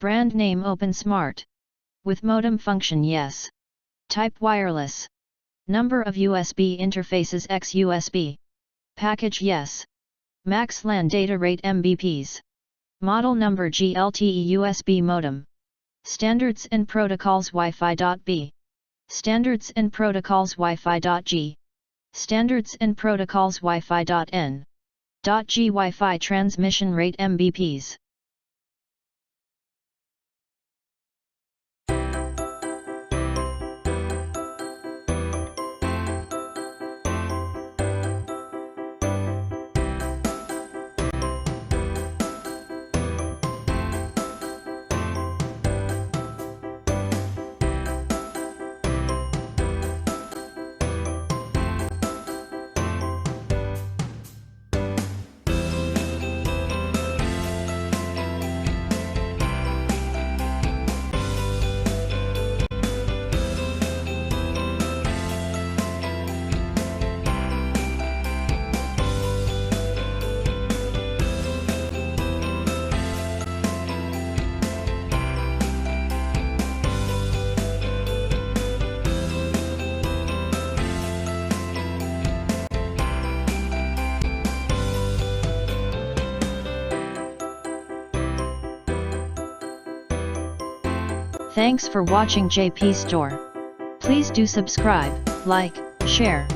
Brand name OpenSmart. With modem function yes. Type wireless. Number of USB interfaces x USB. Package yes. Max LAN data rate Mbps. Model number LTE USB modem. Standards and protocols Wi-Fi.B. Standards and protocols Wi-Fi.G. Standards and protocols Wi-Fi.N. .G Wi-Fi transmission rate Mbps. Thanks for watching JP Store. Please do subscribe, like, share.